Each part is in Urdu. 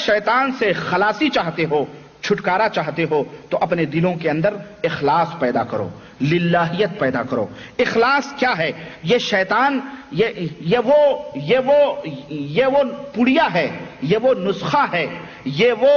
شیطان سے خلاصی چاہتے ہو، چھٹکارا چاہتے ہو، تو اپنے دلوں کے اندر اخلاص پیدا کرو، للہیت پیدا کرو۔ اخلاص کیا ہے؟ یہ شیطان یہ وہ پڑیا ہے، یہ وہ نسخہ ہے، یہ وہ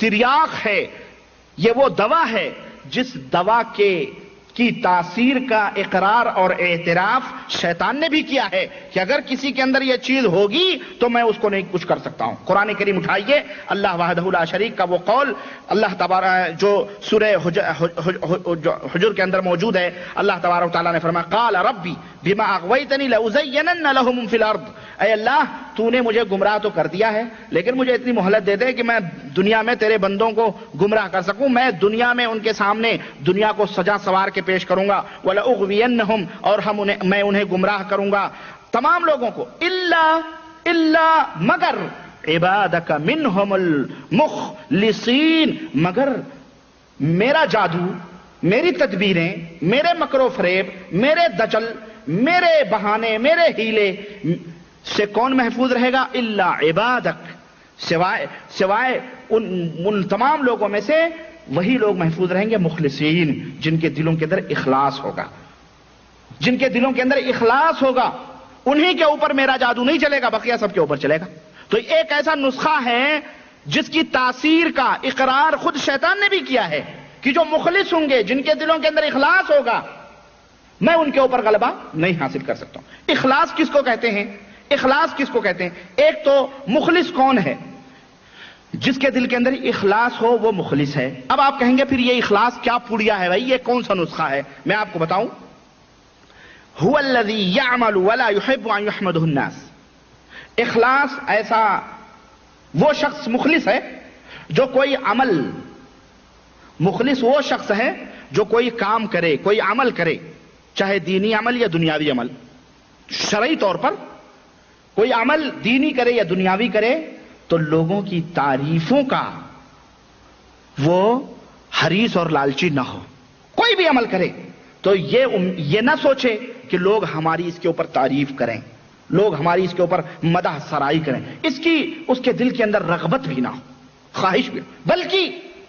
تریاق ہے، یہ وہ دوا ہے جس دوا کی تاثیر کا اقرار اور اعتراف شیطان نے بھی کیا ہے کہ اگر کسی کے اندر یہ چیز ہوگی تو میں اس کو نہیں کچھ کر سکتا ہوں۔ قرآن کریم اٹھائیے، اللہ وحدہ لا شریک کا وہ قول، اللہ تبارک جو سورہ حجر کے اندر موجود ہے، اللہ تبارک و تعالیٰ نے فرمایا قال ربی بما اغویتنی لأزینن لهم فی الارض، اے اللہ تو نے مجھے گمراہ تو کر دیا ہے لیکن مجھے اتنی مہلت دے دے کہ میں دنیا میں تیرے بندوں کو گمراہ کر سکوں، میں دنیا میں ان کے سامنے دنیا کو سجا سوار کے پیش کروں گا، وَلَأُغْوِيَنَّهُمْ، اور میں انہیں گمراہ کروں گا تمام لوگوں کو، الا مگر عبادک منہم المخلصین، مگر میرا جادو، میری تدبیریں، میرے مکر و فریب، میرے دجل، میرے بہانے، میرے ہیلے سے کون محفوظ رہے گا؟ الا عبادک، سوائے ان تمام لوگوں میں سے وہی لوگ محفوظ رہیں گے مخلصین، جن کے دلوں کے اندر اخلاص ہوگا، جن کے دلوں کے اندر اخلاص ہوگا، انہی کے اوپر میرا جادو نہیں چلے گا، بقیہ سب کے اوپر چلے گا۔ تو ایک ایسا نسخہ ہے جس کی تاثیر کا اقرار خود شیطان نے بھی کیا ہے کہ جو مخلص ہوں گے، جن کے دلوں کے اندر اخلاص ہوگا، میں ان کے اوپر غلبہ نہیں حاصل کر سکتا ہوں۔ اخلاص کس کو کہتے ہیں؟ اخلاص کس کو کہتے ہیں؟ ایک تو مخلص کون ہے؟ جس کے دل کے اندر اخلاص ہو وہ مخلص ہے۔ اب آپ کہیں گے پھر یہ اخلاص کیا پوڑیا ہے بھائی، یہ کون سا نسخہ ہے؟ میں آپ کو بتاؤں، هو الذی یعمل ولا یحب ان یحمدہ الناس۔ اخلاص ایسا وہ شخص مخلص ہے جو کوئی عمل، مخلص وہ شخص ہے جو کوئی کام کرے، کوئی عمل کرے، چاہے دینی عمل یا دنیاوی عمل، شرعی طور پر کوئی عمل دینی کرے یا دنیاوی کرے تو لوگوں کی تعریفوں کا وہ حریص اور لالچی نہ ہو۔ کوئی بھی عمل کرے تو یہ نہ سوچے کہ لوگ ہماری اس کے اوپر تعریف کریں، لوگ ہماری اس کے اوپر مدح سرائی کریں، اس کے دل کے اندر رغبت بھی نہ ہو، خواہش بھی، بلکہ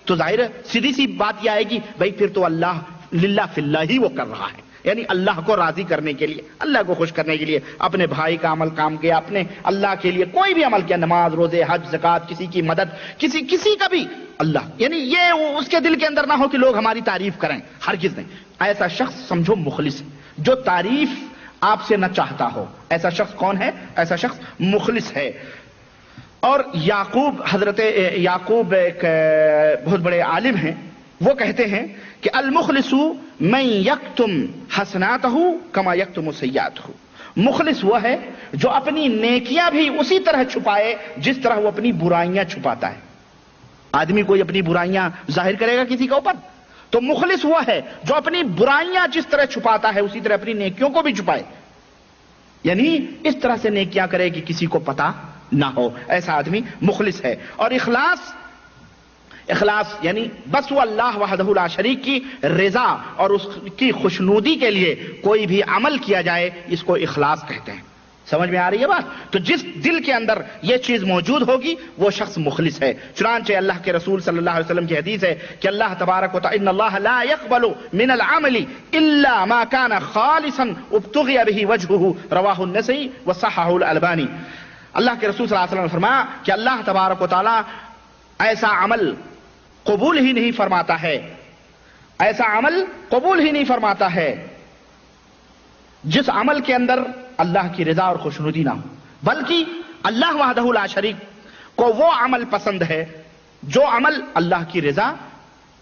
تو ظاہر سیدھی سی بات یہ آئے گی بھائی پھر تو اللہ للہ فی اللہ ہی وہ کر رہا ہے، یعنی اللہ کو راضی کرنے کے لیے، اللہ کو خوش کرنے کے لیے اپنے بھائی کا عمل کام کیا، اپنے اللہ کے لیے کوئی بھی عمل کیا، نماز، روزے، حج، زکوٰۃ، کسی کی مدد، کسی کا بھی اللہ، یعنی یہ اس کے دل کے اندر نہ ہو کہ لوگ ہماری تعریف کریں، ہرگز نہیں۔ ایسا شخص سمجھو مخلص ہے، جو تعریف آپ سے نہ چاہتا ہو، ایسا شخص کون ہے؟ ایسا شخص مخلص ہے۔ اور حضرت یعقوب ایک بہت بڑے عالم ہیں، وہ کہتے ہیں کہ المخلص من یکتم حسناتہ کما یکتم سیئاتہ، مخلص وہ ہے جو اپنی نیکیاں بھی اسی طرح چھپائے جس طرح وہ اپنی برائیاں چھپاتا ہے۔ آدمی کوئی اپنی برائیاں ظاہر کرے گا کسی کے اوپر، تو مخلص وہ ہے جو اپنی برائیاں جس طرح چھپاتا ہے اسی طرح اپنی نیکیوں کو بھی چھپائے، یعنی اس طرح سے نیکیاں کرے کہ کسی کو پتہ نہ ہو، ایسا آدمی مخلص ہے۔ اور اخلاص یعنی بس وہ اللہ وحدہ لا شریک کی رضا اور اس کی خوشنودی کے لیے کوئی بھی عمل کیا جائے، اس کو اخلاص کہتے ہیں۔ سمجھ میں آ رہی ہے بات؟ تو جس دل کے اندر یہ چیز موجود ہوگی وہ شخص مخلص ہے۔ چنانچہ اللہ کے رسول صلی اللہ علیہ وسلم کی حدیث ہے کہ اللہ تبارک و تعالی ان اللہ لا يقبل من العمل الا ما كان خالصا ابتغي به وجهه، رواہ النسائی وصححہ الالبانی۔ اللہ کے رسول صلی اللہ علیہ وسلم نے فرمایا کہ اللہ تبارک و تعالی ایسا عمل قبول ہی نہیں فرماتا ہے، ایسا عمل قبول ہی نہیں فرماتا ہے جس عمل کے اندر اللہ کی رضا اور خوشنودی نہ ہو، بلکہ اللہ وحدہ لا شریک کو وہ عمل پسند ہے جو عمل اللہ کی رضا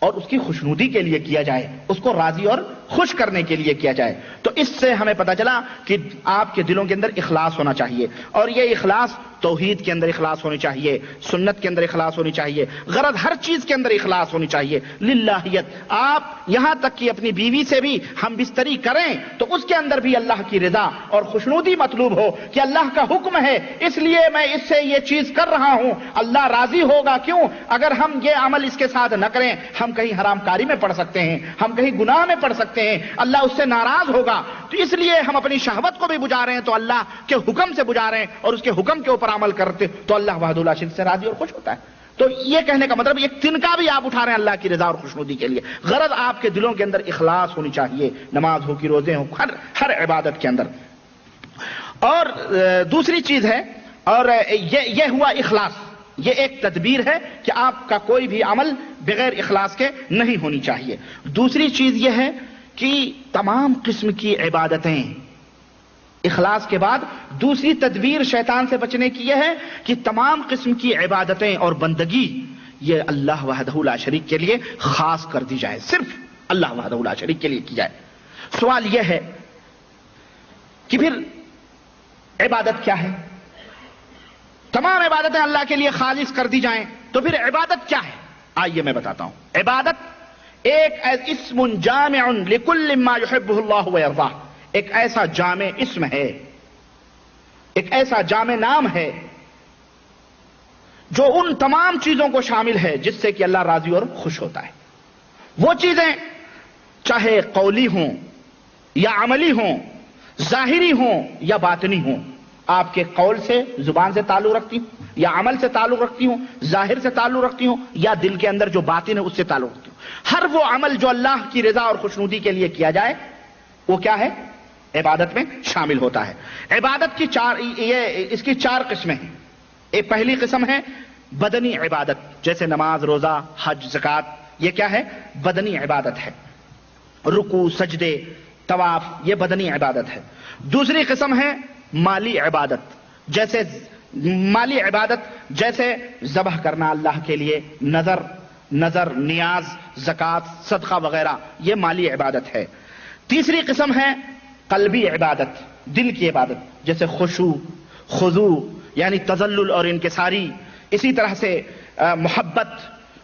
اور اس کی خوشنودی کے لیے کیا جائے، اس کو راضی اور خوش کرنے کے لیے کیا جائے۔ تو اس سے ہمیں پتہ چلا کہ آپ کے دلوں کے اندر اخلاص ہونا چاہیے، اور یہ اخلاص توحید کے اندر اخلاص ہونی چاہیے، سنت کے اندر اخلاص ہونی چاہیے، غرض ہر چیز کے اندر اخلاص ہونی چاہیے، للہیت۔ آپ یہاں تک کہ اپنی بیوی سے بھی ہم بستری کریں تو اس کے اندر بھی اللہ کی رضا اور خوشنودی مطلوب ہو کہ اللہ کا حکم ہے اس لیے میں اس سے یہ چیز کر رہا ہوں، اللہ راضی ہوگا کیوں؟ اگر ہم یہ عمل اس کے ساتھ نہ کریں، ہم کہیں حرام کاری میں پڑ سکتے ہیں، ہم کہیں گناہ میں پڑ سکتے ہیں، اللہ اس سے ناراض ہوگا، تو اس لیے ہم اپنی شہوت کو بھی بجھا رہے ہیں تو اللہ کے حکم سے بجھا رہے ہیں، اور اس کے حکم کے اوپر عمل کرتے تو اللہ وحدہ لا شریک سے راضی اور خوش ہوتا ہے۔ تو یہ کہنے کا مطلب ایک تنکا بھی آپ اٹھا رہے ہیں اللہ کی رضا اور خوشنودی کے لیے. غرض آپ کے دلوں کے اندر اخلاص ہونی چاہیے، نماز ہو کہ روزے ہوں، ہر عبادت کے اندر. اور دوسری چیز ہے، اور یہ ہوا اخلاص. یہ ایک تدبیر ہے کہ آپ کا کوئی بھی عمل بغیر اخلاص کے نہیں ہونی چاہیے. دوسری چیز یہ ہے کہ تمام قسم کی عبادتیں، اخلاص کے بعد دوسری تدبیر شیطان سے بچنے کی یہ ہے کہ تمام قسم کی عبادتیں اور بندگی یہ اللہ وحدہ لا شریک کے لیے خاص کر دی جائے، صرف اللہ وحدہ لا شریک کے لیے کی جائے. سوال یہ ہے کہ پھر عبادت کیا ہے؟ تمام عبادتیں اللہ کے لیے خالص کر دی جائیں تو پھر عبادت کیا ہے؟ آئیے میں بتاتا ہوں. عبادت ایک اسم جامع لکل ما یحبہ اللہ ویرضاہ، ایک ایسا جامع اسم ہے، ایک ایسا جامع نام ہے جو ان تمام چیزوں کو شامل ہے جس سے کہ اللہ راضی اور خوش ہوتا ہے. وہ چیزیں چاہے قولی ہوں یا عملی ہوں، ظاہری ہوں یا باطنی ہوں. آپ کے قول سے، زبان سے تعلق رکھتی ہوں، یا عمل سے تعلق رکھتی ہوں، ظاہر سے تعلق رکھتی ہوں، یا دل کے اندر جو باطن ہے اس سے تعلق رکھتی ہوں. ہر وہ عمل جو اللہ کی رضا اور خوشنودی کے لیے کیا جائے وہ کیا ہے؟ عبادت میں شامل ہوتا ہے. عبادت کی اس کی چار قسمیں ہیں. ایک پہلی قسم ہے بدنی عبادت، جیسے نماز، روزہ، حج، زکوٰۃ. یہ کیا ہے؟ بدنی عبادت ہے. رکوع، سجدے، طواف، یہ بدنی عبادت ہے. دوسری قسم ہے مالی عبادت، جیسے مالی عبادت جیسے ذبح کرنا اللہ کے لیے، نظر، نیاز، زکوٰۃ، صدقہ وغیرہ، یہ مالی عبادت ہے. تیسری قسم ہے قلبی عبادت، دل کی عبادت، جیسے خشوع، خضوع یعنی تذلل اور انکساری، اسی طرح سے محبت،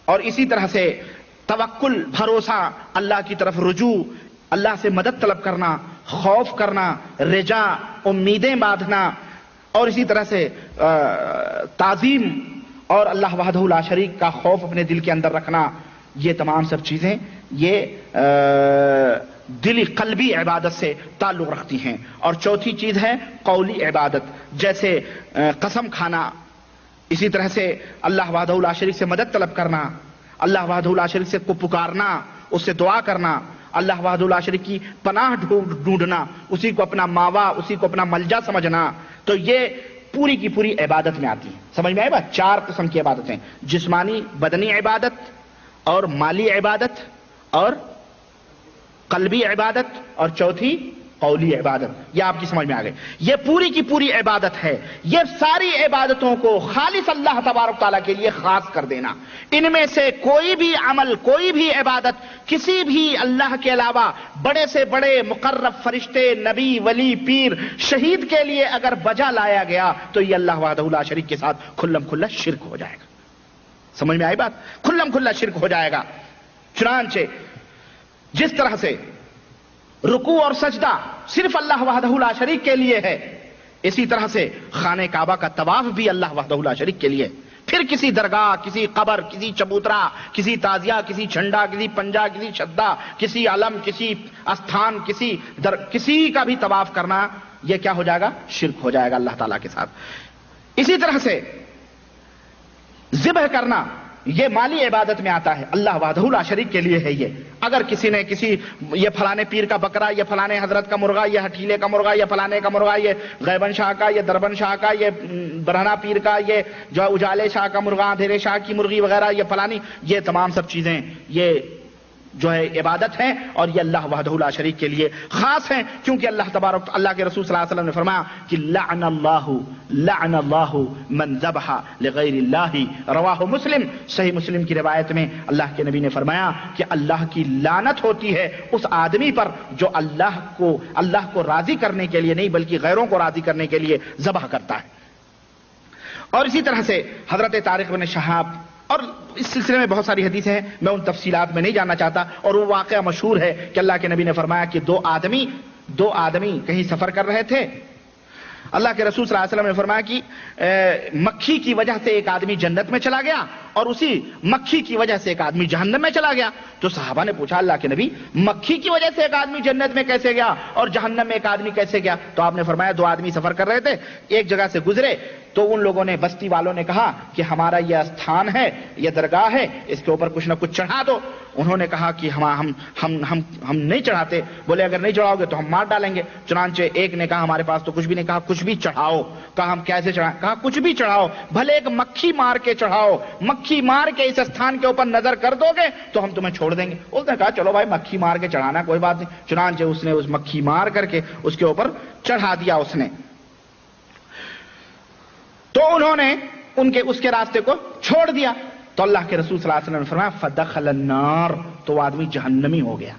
اور اسی طرح سے توکل، بھروسہ، اللہ کی طرف رجوع، اللہ سے مدد طلب کرنا، خوف کرنا، رجا، امیدیں باندھنا، اور اسی طرح سے تعظیم اور اللہ وحدہ لا شریک کا خوف اپنے دل کے اندر رکھنا. یہ تمام سب چیزیں یہ دلی قلبی عبادت سے تعلق رکھتی ہیں. اور چوتھی چیز ہے قولی عبادت، جیسے قسم کھانا، اسی طرح سے اللہ وحدہ لا شریک سے مدد طلب کرنا، اللہ وحدہ لا شریک سے کو پکارنا، اس سے دعا کرنا، اللہ وحدہ لا شریک کی پناہ ڈھونڈنا، اسی کو اپنا ماوا، اسی کو اپنا ملجا سمجھنا. تو یہ پوری کی پوری عبادت میں آتی ہے. سمجھ میں آئے بات؟ چار قسم کی عبادتیں: جسمانی بدنی عبادت، اور مالی عبادت، اور قلبی عبادت، اور چوتھی قولی عبادت. یہ آپ کی سمجھ میں آ گئی. یہ پوری کی پوری عبادت ہے. یہ ساری عبادتوں کو خالص اللہ تبارک تعالیٰ کے لیے خاص کر دینا. ان میں سے کوئی بھی عمل، کوئی بھی عبادت کسی بھی اللہ کے علاوہ بڑے سے بڑے مقرب فرشتے، نبی، ولی، پیر، شہید کے لیے اگر بجا لایا گیا تو یہ اللہ وحدہ لا شریک کے ساتھ کھلم کھلا شرک ہو جائے گا. سمجھ میں آئی بات؟ کھلم کھلا شرک ہو جائے گا. چنانچہ جس طرح سے رکوع اور سجدہ صرف اللہ وحدہ لا شریک کے لیے ہے، اسی طرح سے خانہ کعبہ کا طواف بھی اللہ وحدہ لا شریک کے لیے. پھر کسی درگاہ، کسی قبر، کسی چبوترا، کسی تازیہ، کسی جھنڈا، کسی پنجا، کسی شدہ، کسی علم، کسی استھان، کسی کا بھی طواف کرنا، یہ کیا ہو جائے گا؟ شرک ہو جائے گا اللہ تعالیٰ کے ساتھ. اسی طرح سے ذبح کرنا یہ مالی عبادت میں آتا ہے، اللہ وحدہ لا شریک کے لیے ہے. یہ اگر کسی نے یہ فلانے پیر کا بکرا، یہ فلانے حضرت کا مرغا، یہ ہٹھیلے کا مرغا، یہ فلانے کا مرغا، یہ غیبن شاہ کا، یہ دربن شاہ کا، یہ برہنہ پیر کا، یہ جو اجالے شاہ کا مرغا، اندھیرے شاہ کی مرغی وغیرہ، یہ فلانی، یہ تمام سب چیزیں یہ جو ہے عبادت ہیں، اور یہ اللہ وحدہ لا شریک کے لیے خاص ہیں. کیونکہ اللہ کے رسول صلی اللہ علیہ وسلم نے فرمایا کہ لعن اللہ من ذبح لغیر اللہ، رواہ مسلم. صحیح مسلم کی روایت میں اللہ کے نبی نے فرمایا کہ اللہ کی لعنت ہوتی ہے اس آدمی پر جو اللہ کو راضی کرنے کے لیے نہیں بلکہ غیروں کو راضی کرنے کے لیے ذبح کرتا ہے. اور اسی طرح سے حضرت طارق بن شہاب، اور اس سلسلے میں بہت ساری حدیثیں ہیں، میں ان تفصیلات میں نہیں جاننا چاہتا. اور وہ واقعہ مشہور ہے کہ اللہ کے نبی نے فرمایا کہ دو آدمی کہیں سفر کر رہے تھے. اللہ کے رسول صلی اللہ علیہ وسلم نے فرمایا کہ مکھی کی وجہ سے ایک آدمی جنت میں چلا گیا اور اسی مکھی کی وجہ سے ایک آدمی جہنم میں چلا گیا. تو صحابہ نے پوچھا اللہ کے نبی مکھی کی وجہ سے ایک آدمی جنت میں کیسے گیا اور جہنم میں ایک آدمی کیسے گیا؟ تو آپ نے فرمایا دو آدمی سفر کر رہے تھے، ایک جگہ سے گزرے، تو ان لوگوں نے بستی والوں نے کہا کہ ہمارا یہ استھان ہے, یہ درگاہ ہے, اس کے اوپر کچھ نہ کچھ چڑھا دو. انہوں نے کہا کہ ہم نہیں چڑھاتے. بولے اگر نہیں چڑھاؤ گے تو ہم مار ڈالیں گے. چنانچہ ایک نے کہا ہمارے پاس تو کچھ بھی نہیں. کہا کچھ بھی چڑھاؤ. کہا ہم کیسے چڑھائیں؟ کہا کچھ بھی چڑھاؤ, بھلے ایک مکھی مار کے چڑھاؤ, مکھی مار کے اس استھان کے اوپر نظر کر دو گے تو ہم تمہیں چھوڑ دیں گے. اس نے کہا چلو بھائی مکھی مار کے چڑھانا کوئی بات نہیں. چنانچہ اس نے اس مکھی مار کر کے اس کے اوپر چڑھا دیا اس نے. تو انہوں نے اس کے راستے کو چھوڑ دیا. تو اللہ کے رسول صلی اللہ علیہ وسلم نے فرمایا فدخل النار, تو آدمی جہنمی ہو گیا,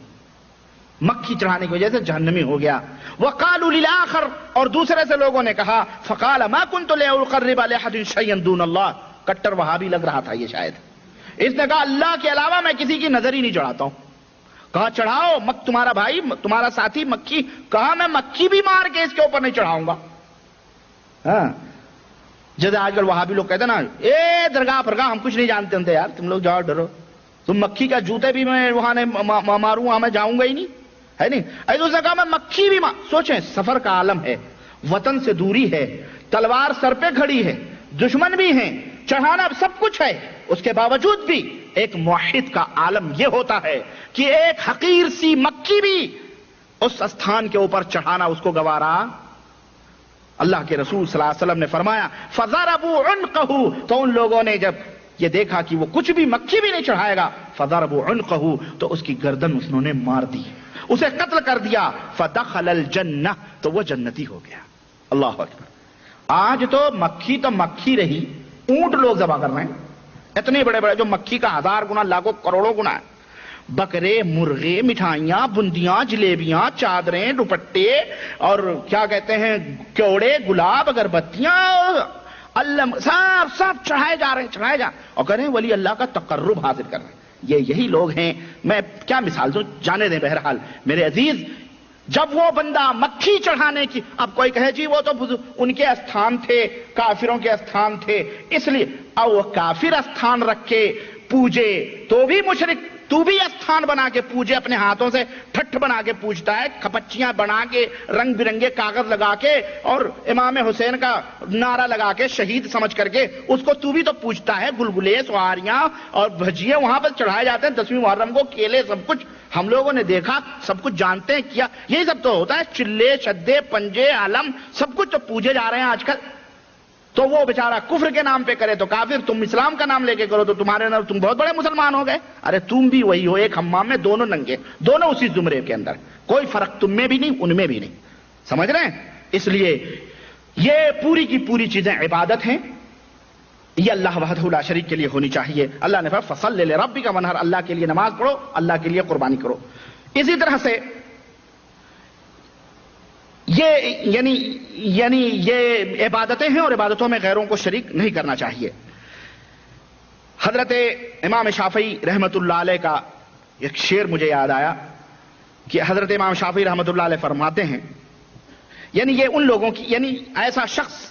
مکھی چڑھانے کی وجہ سے جہنمی ہو گیا. وقالوا للآخر, اور دوسرے سے لوگوں نے کہا فقال ما كنت لأقرب لأحد شيئا دون اللہ, کٹر وہابی لگ رہا تھا یہ شاید. اس نے کہا اللہ کے علاوہ میں کسی کی نظر ہی نہیں چڑھاتا ہوں. کہا چڑھاؤ, تمہارا بھائی تمہارا ساتھی مکھی. کہا میں مکھی بھی مار کے اس کے اوپر نہیں چڑھاؤں گا. ہاں جیسے آج کل وہابی لوگ کہتے ہیں نا اے درگاہ پرگاہ ہم کچھ نہیں جانتے ہوں یار, تم لوگ جاؤ ڈرو, تم مکھی کا جوتے بھی میں وہاں ماروں وہاں میں جاؤں گا ہی نہیں, ہے نہیں. ایسے اس نے کہا میں مکھی بھی سوچیں سفر کا عالم ہے, وطن سے دوری ہے, تلوار سر پہ کھڑی ہے, دشمن بھی ہیں, چڑھانا سب کچھ ہے, اس کے باوجود بھی ایک موحد کا عالم یہ ہوتا ہے کہ ایک حقیر سی مکھی بھی اس استھان کے اوپر چڑھانا اس کو گوارا. اللہ کے رسول صلی اللہ علیہ وسلم نے فرمایا فضربوا عنقه, تو ان لوگوں نے جب یہ دیکھا کہ وہ کچھ بھی مکھی بھی نہیں چڑھائے گا, فضربوا عنقه, تو اس کی گردن انہوں نے مار دی, اسے قتل کر دیا. فدخل الجنہ, تو وہ جنتی ہو گیا. اللہ اکبر. آج تو مکھی رہی, اونٹ لوگ ذبح کر رہے ہیں, اتنے بڑے بڑے جو مکھی کا 1000 گنا لاکھوں کروڑوں گنا ہے. بکرے, مرغے, مٹھائیاں, بندیاں, جلیبیاں, چادریں, دوپٹے اور کیا کہتے ہیں کیوڑے, گلاب, اگربتیاں, سب چڑھائے جا رہے ہیں اور کہہ رہے ہیں ولی اللہ کا تقرب حاصل کر رہے ہیں. یہی لوگ ہیں. میں کیا مثال دوں, جانے دیں. بہرحال میرے عزیز, جب وہ بندہ مکھی چڑھانے کی, اب کوئی کہے جی وہ تو ان کے استھان تھے, کافروں کے استھان تھے, اس لیے اب وہ کافر استھان رکھ کے پوجے تو بھی مشرک, تو بھی استھان بنا کے پوجے, اپنے ہاتھوں سے ٹھٹ بنا کے پوجتا ہے, کھپچیاں بنا کے, رنگ برنگے کاغذ لگا کے اور امام حسین کا نعرہ لگا کے شہید سمجھ کر کے اس کو تو بھی تو پوجتا ہے. گلگلے, سواریاں اور بھجیے وہاں پر چڑھائے جاتے ہیں 10ویں محرم کو, کیلے, سب کچھ ہم لوگوں نے دیکھا, سب کچھ جانتے ہیں, کیا یہی سب تو ہوتا ہے. چلے, شدے, پنجے, علم, سب کچھ تو پوجے جا رہے ہیں آج کل. تو وہ بیچارہ کفر کے نام پہ کرے تو کافر, تم اسلام کا نام لے کے کرو تو تم بہت بڑے مسلمان ہو گئے. ارے تم بھی وہی ہو, ایک حمام میں دونوں ننگے, دونوں اسی زمرے کے اندر, کوئی فرق تم میں بھی نہیں ان میں بھی نہیں. سمجھ رہے ہیں؟ اس لیے یہ پوری کی پوری چیزیں عبادت ہیں, یہ اللہ وحدہ لا شریک کے لیے ہونی چاہیے. اللہ نے فرمایا فصل لربک ونحر, اللہ کے لیے نماز پڑھو, اللہ کے لیے قربانی کرو. اسی طرح سے یہ یعنی یہ عبادتیں ہیں اور عبادتوں میں غیروں کو شریک نہیں کرنا چاہیے. حضرت امام شافعی رحمت اللہ علیہ کا ایک شعر مجھے یاد آیا کہ حضرت امام شافعی رحمت اللہ علیہ فرماتے ہیں, یعنی یہ ان لوگوں کی, یعنی ایسا شخص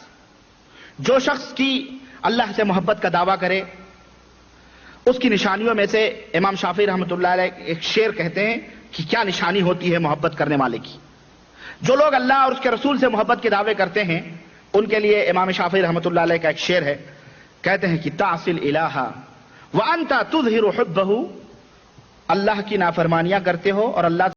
جو شخص کی اللہ سے محبت کا دعویٰ کرے, اس کی نشانیوں میں سے امام شافعی رحمت اللہ علیہ ایک شعر کہتے ہیں کہ کیا نشانی ہوتی ہے محبت کرنے والے کی. جو لوگ اللہ اور اس کے رسول سے محبت کے دعوے کرتے ہیں ان کے لیے امام شافعی رحمت اللہ علیہ کا ایک شعر ہے, کہتے ہیں کہ تعصی الالہ وانت تظہر حبہ, اللہ کی نافرمانیاں کرتے ہو اور اللہ